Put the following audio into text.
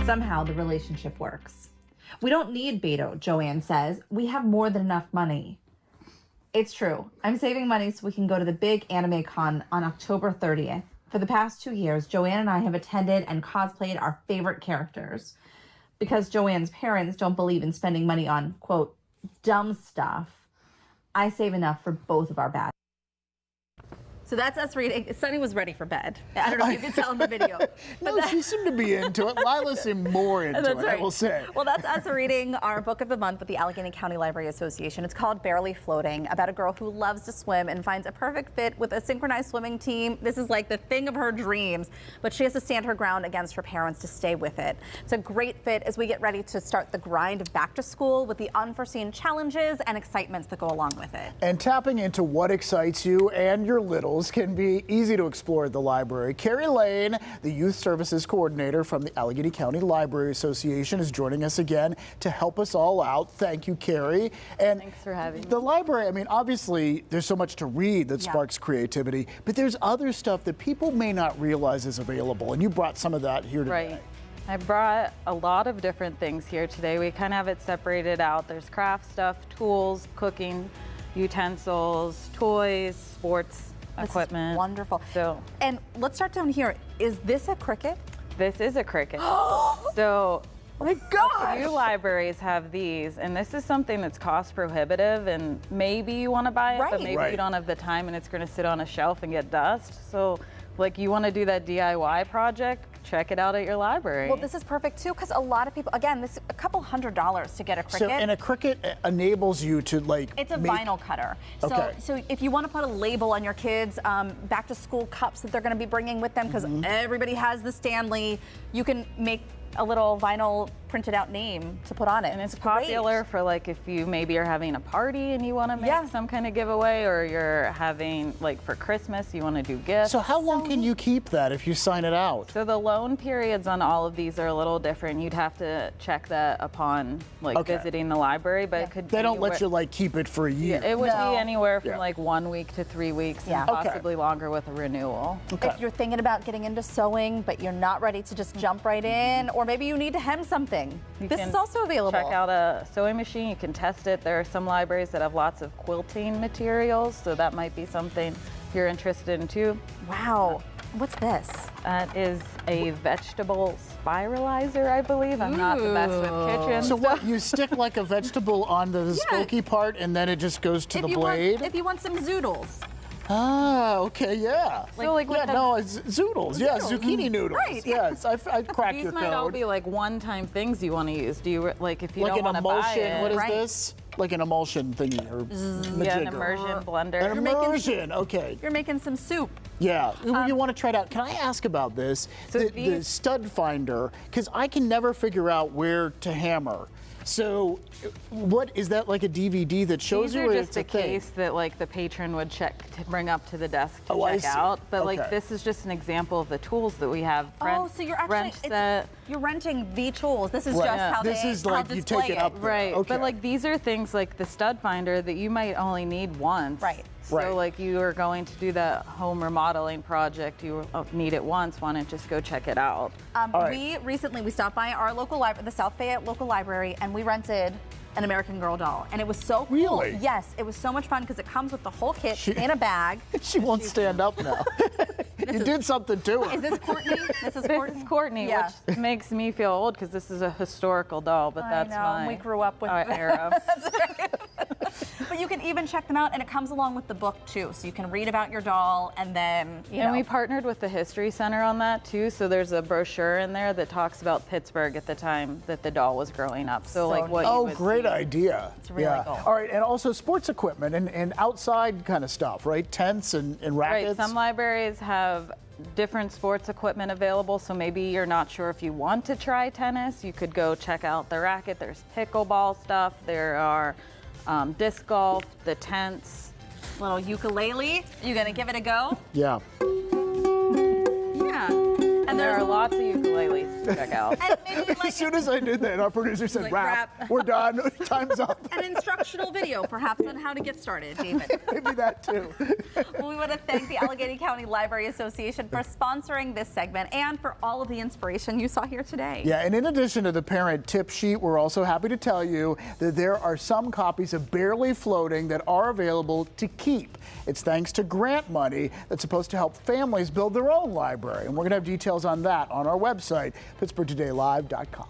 Somehow the relationship works. We don't need Beto, Joanne says. We have more than enough money. It's true. I'm saving money so we can go to the big anime con on October 30th. For the past 2 years, Joanne and I have attended and cosplayed our favorite characters. Because Joanne's parents don't believe in spending money on, quote, dumb stuff, I save enough for both of our bags. So that's us reading. Sunny was ready for bed. I don't know if you can tell in the video. No, she seemed to be into it. Lila seemed more into it, right. I will say. Well, that's us reading our book of the month with the Allegheny County Library Association. It's called Barely Floating, about a girl who loves to swim and finds a perfect fit with a synchronized swimming team. This is like the thing of her dreams, but she has to stand her ground against her parents to stay with it. It's a great fit as we get ready to start the grind of back to school with the unforeseen challenges and excitements that go along with it. And tapping into what excites you and your littles can be easy to explore at the library. Carrie Lane, the Youth Services Coordinator from the Allegheny County Library Association, is joining us again to help us all out. Thank you, Carrie. And thanks for having me. The library, I mean, obviously there's so much to read that sparks creativity, but there's other stuff that people may not realize is available, and you brought some of that here today. Right. I brought a lot of different things here today. We kind of have it separated out. There's craft stuff, tools, cooking, utensils, toys, sports equipment. This is wonderful. So, and let's start down here. Is this a Cricut? This is a Cricut. So, oh my gosh! A few libraries have these, and this is something that's cost prohibitive, and maybe you want to buy it, but maybe you don't have the time, and it's going to sit on a shelf and get dust. So, like, you want to do that DIY project, check it out at your library. Well, this is perfect too, because a lot of people, again, this is a couple $100s to get a Cricut. So, and a Cricut enables you to, like, it's a vinyl cutter. So if you want to put a label on your kids' back to school cups that they're going to be bringing with them, because everybody has the Stanley, you can make a little vinyl printed out name to put on it. And it's popular for, like, if you maybe are having a party and you want to make some kind of giveaway, or you're having, like, for Christmas, you want to do gifts. So how long can you keep that if you sign it out? So the loan periods on all of these are a little different. You'd have to check that upon, like, visiting the library, but it could They don't let you, like, keep it for a year. It would be anywhere from like 1 week to 3 weeks, and possibly longer with a renewal. If you're thinking about getting into sewing, but you're not ready to just jump right in, or maybe you need to hem something, this is also available. Check out a sewing machine. You can test it. There are some libraries that have lots of quilting materials, so that might be something if you're interested in too. Wow. What's this? That is a vegetable spiralizer, I believe. I'm not the best with kitchen. So what, you stick like a vegetable on the spokey part and then it just goes to the blade? If you want some zoodles. Ah, okay, yeah. So like it's zoodles, yeah, zucchini noodles. Right. Yes, I cracked your code. These might all be like one-time things you want to use. Do you, like, if you don't want to buy it? What is this? Like an emulsion thingy or yeah, an immersion blender. An immersion, okay. You're making some soup. Yeah, you want to try it out. Can I ask about this? So the stud finder, because I can never figure out where to hammer. So, what is that, like a DVD that shows you? These are just a case that, like, the patron would check to bring up to the desk to check out. But like, this is just an example of the tools that we have. So you're actually you're renting the tools. This is just how this is like you take it up there. Right. Okay. But like, these are things like the stud finder that you might only need once. Right. So like, you are going to do that home remodeling project, you need it once, why not just go check it out? We recently stopped by our local library, the South Fayette local library, and we rented an American Girl doll, and it was so cool. Really? Yes, it was so much fun because it comes with the whole kit in a bag. She won't stand up now. You did something to her. Is this Courtney? This is Courtney, which makes me feel old because this is a historical doll, but that's we grew up with era. That's right. But you can even check them out, and it comes along with the book too, so you can read about your doll, and then And we partnered with the History Center on that too, so there's a brochure in there that talks about Pittsburgh at the time that the doll was growing up. So like what you would great idea. It's really cool. All right, and also sports equipment and outside kind of stuff, right? Tents and rackets. Right, some libraries have different sports equipment available, so maybe you're not sure if you want to try tennis. You could go check out the racket. There's pickleball stuff. There are disc golf, the tents. Little ukulele. You gonna give it a go? Yeah. Yeah. And there are lots of ukuleles. check out. And maybe As soon as I did that, our producer said, wrap. We're done. Time's up. An instructional video, perhaps, on how to get started, David. Maybe that too. Well, we want to thank the Allegheny County Library Association for sponsoring this segment and for all of the inspiration you saw here today. Yeah, and in addition to the parent tip sheet, we're also happy to tell you that there are some copies of Barely Floating that are available to keep. It's thanks to grant money that's supposed to help families build their own library. And we're going to have details on that on our website, PittsburghTodayLive.com.